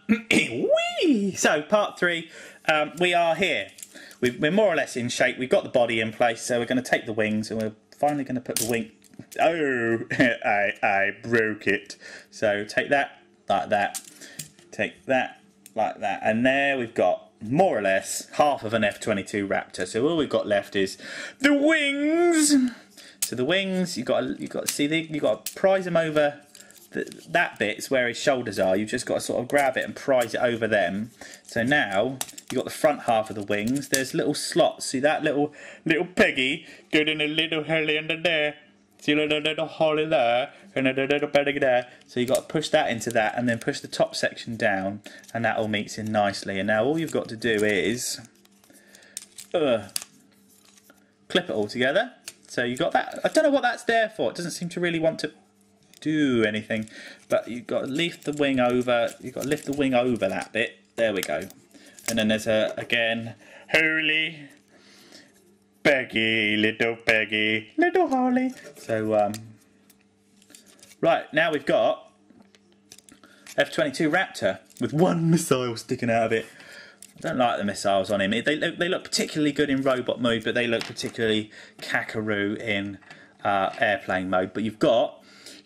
Whee! So part 3, we are here. We're more or less in shape. We've got the body in place, so we're going to take the wings and we're finally going to put the wing. Oh, I broke it. So take that like that. Take that like that, and there we've got more or less half of an F-22 Raptor. So all we've got left is the wings. So the wings, you've got to see you've got to prise them over. That bit's where his shoulders are. You've just got to sort of grab it and prise it over them. So now you've got the front half of the wings. There's little slots. See that little peggy getting a little hole under there. See a little hole in there and a little peggy there. So you've got to push that into that and then push the top section down, and that all meets in nicely. And now all you've got to do is clip it all together. So you've got that. I don't know what that's there for. It doesn't seem to really want to do anything, but you've got to lift the wing over. You've got to lift the wing over that bit. There we go. And then there's again, holy Peggy, little Holly. So right, now we've got F-22 Raptor with one missile sticking out of it. I don't like the missiles on him. They look particularly good in robot mode, but they look particularly kakaroo in airplane mode. But you've got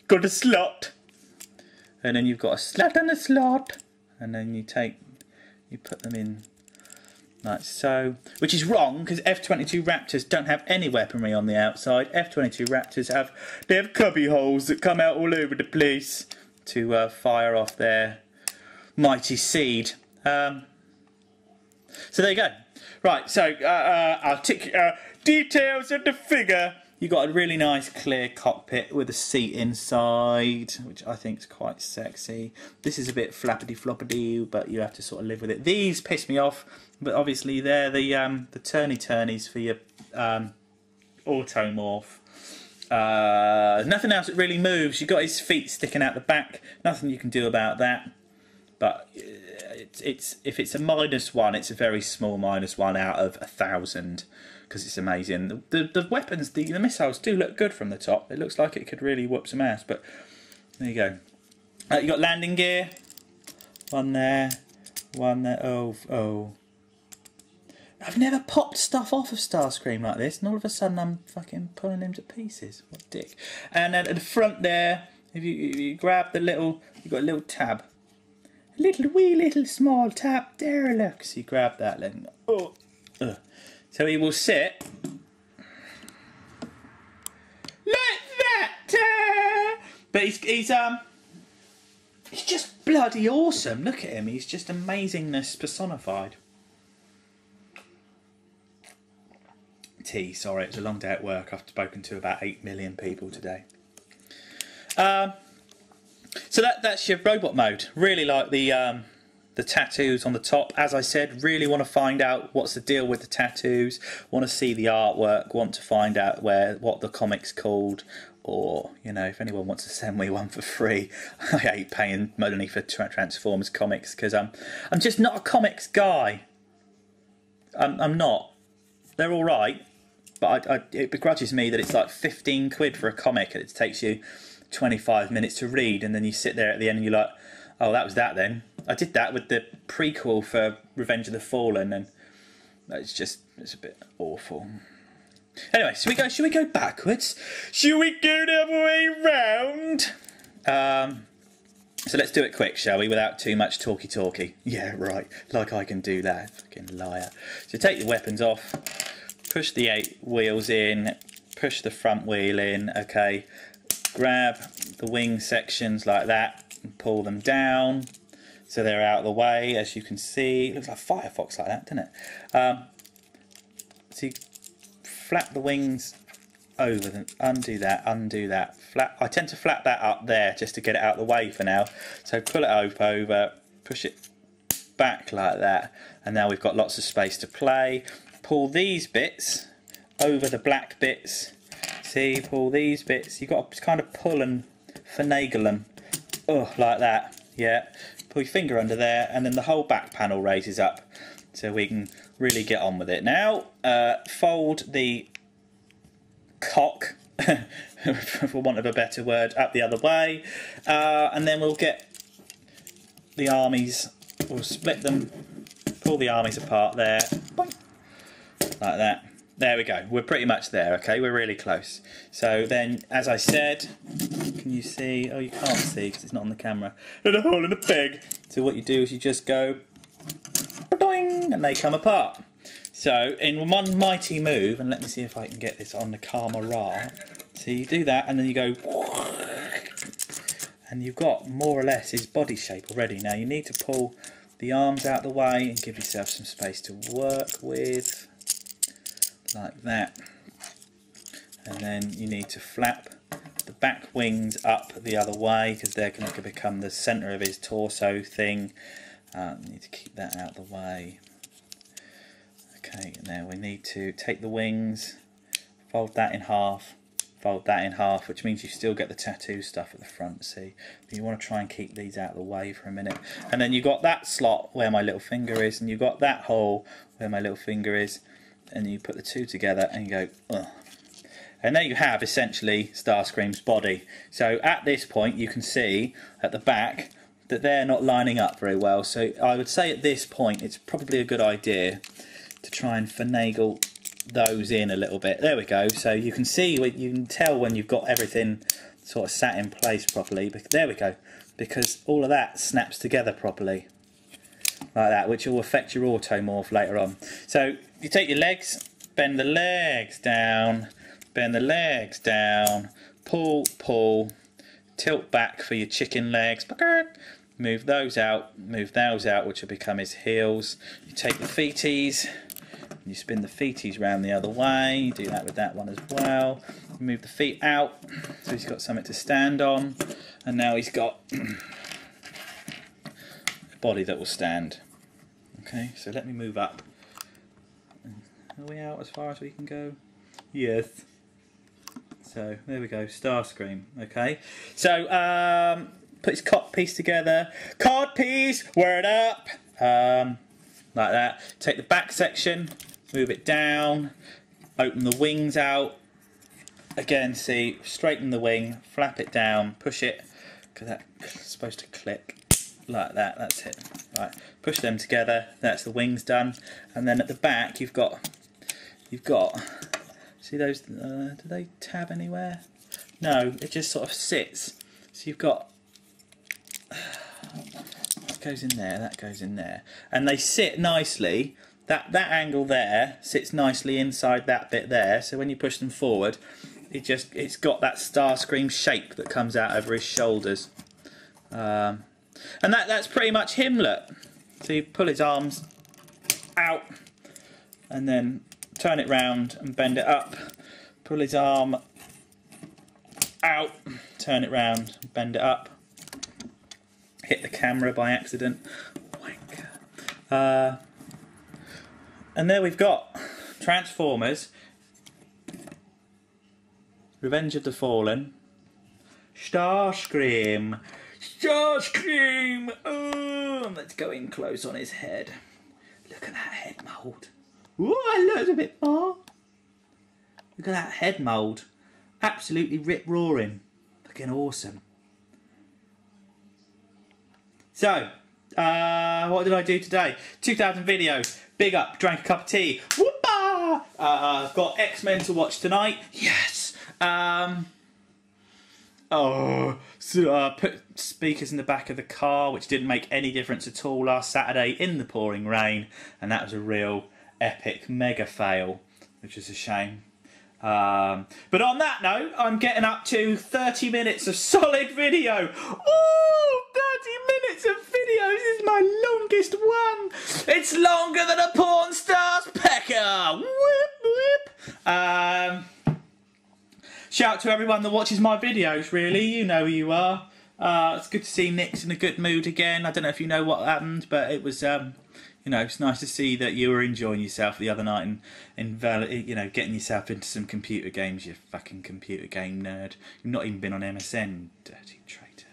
a slot, and then you've got a slot and a slot, and then you put them in like so, which is wrong because F-22 Raptors don't have any weaponry on the outside. F-22 Raptors have cubby holes that come out all over the place to fire off their mighty seed. So there you go. Right, so I'll tick details of the figure. You've got a really nice clear cockpit with a seat inside, which I think is quite sexy. This is a bit flappity-floppity, but you have to sort of live with it. These piss me off, but obviously they're the turny-turnies for your automorph. Nothing else that really moves. You've got his feet sticking out the back. Nothing you can do about that. But if it's a -1, it's a very small -1 out of 1,000. Because it's amazing. The weapons, the missiles do look good from the top. It looks like it could really whoop some ass, but there you go. You got landing gear. One there. Oh. I've never popped stuff off of Starscream like this, and all of a sudden I'm fucking pulling him to pieces. What a dick. And then at the front there, if you grab the little, you've got a little tab. A little small tab. There, look. So you grab that, then. Oh. So he will sit like that, but he's just bloody awesome. Look at him; he's just amazingness personified. Sorry, it was a long day at work. I've spoken to about 8 million people today. So that's your robot mode. Really like the tattoos on the top. As I said, really want to find out what's the deal with the tattoos, want to see the artwork, want to find out what the comic's called, or, you know, if anyone wants to send me one for free. I hate paying money for Transformers comics because I'm just not a comics guy. I'm not. They're all right, but it begrudges me that it's like 15 quid for a comic and it takes you 25 minutes to read, and then you sit there at the end and you're like, oh, that was that then. I did that with the prequel for Revenge of the Fallen, and it's a bit awful. Anyway, should we go backwards? Should we go the other way round? So let's do it quick, shall we, without too much talky. Yeah, right, like I can do that, fucking liar. So take the weapons off, push the 8 wheels in, push the front wheel in, okay, grab the wing sections like that, and pull them down so they're out of the way. As you can see, it looks like Firefox like that, doesn't it? So you flap the wings over them, undo that, flap. I tend to flap that up there just to get it out of the way for now. So pull it over, push it back like that, and now we've got lots of space to play. Pull these bits over the black bits. See, pull these bits. You've got to kind of pull and finagle them. Oh, like that. Yeah. Pull your finger under there, and then the whole back panel raises up, so we can really get on with it. Now, fold the cock, for want of a better word, up the other way, and then we'll get the armies, we'll split them, pull the armies apart there, boink, like that. There we go, we're pretty much there, okay, we're really close. So then, as I said, can you see? Oh, you can't see because it's not on the camera. There's a hole in the peg. So what you do is you just go, and they come apart. So in one mighty move, and let me see if I can get this on the camera. So you do that, and then you go, and you've got more or less his body shape already. Now you need to pull the arms out of the way and give yourself some space to work with, like that. And then you need to flap the back wings up the other way because they're going to become the centre of his torso thing. You need to keep that out of the way. Okay, now we need to take the wings, fold that in half, which means you still get the tattoo stuff at the front, see? But you want to try and keep these out of the way for a minute. And then you've got that slot where my little finger is, and you've got that hole where my little finger is, and you put the two together and you go, ugh. And there you have essentially Starscream's body. So at this point you can see at the back that they're not lining up very well. So I would say at this point it's probably a good idea to try and finagle those in a little bit. There we go. So you can see, you can tell when you've got everything sort of sat in place properly. But there we go. Because all of that snaps together properly. Like that, which will affect your automorph later on. So you take your legs, bend the legs down, bend the legs down, pull, pull, tilt back for your chicken legs, move those out, which will become his heels. You take the feeties, you spin the feeties round the other way, you do that with that one as well. You move the feet out, so he's got something to stand on, and now he's got a body that will stand. Okay, so let me move up. Are we out as far as we can go? Yes. So there we go, Starscream. Okay, so put his cod piece together. Cod piece, word up. Like that. Take the back section, move it down, open the wings out. Again, see, straighten the wing, flap it down, push it, because that's supposed to click like that. That's it. Right, push them together. That's the wings done. And then at the back, you've got. See those? Do they tab anywhere? No, it just sort of sits. So you've got that goes in there, that goes in there, and they sit nicely. That angle there sits nicely inside that bit there. So when you push them forward, it's got that Starscream shape that comes out over his shoulders, and that's pretty much him. Look, so you pull his arms out, and then turn it round and bend it up, pull his arm out, turn it round, bend it up, hit the camera by accident, wank. And there we've got Transformers, Revenge of the Fallen, Starscream, oh, and let's go in close on his head. Look at that head mould. Ooh, I learned a bit more. Look at that head mould. Absolutely rip-roaring. Looking awesome. So, what did I do today? 2,000 videos. Big up. Drank a cup of tea. Whoopah! I've got X-Men to watch tonight. Yes! Put speakers in the back of the car, which didn't make any difference at all last Saturday in the pouring rain. And that was a real epic mega fail, which is a shame. But on that note, I'm getting up to 30 minutes of solid video. Ooh, 30 minutes of video. This is my longest one. It's longer than a porn star's pecker. Whip, whip. Shout out to everyone that watches my videos, really. You know who you are. It's good to see Nick's in a good mood again. I don't know if you know what happened, but it was... you know, it's nice to see that you were enjoying yourself the other night and you know, getting yourself into some computer games, you fucking computer game nerd. You've not even been on MSN, dirty traitor.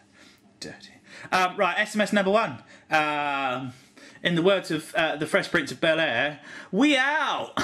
Dirty. Right, SMS number 1. In the words of the Fresh Prince of Bel-Air, we out!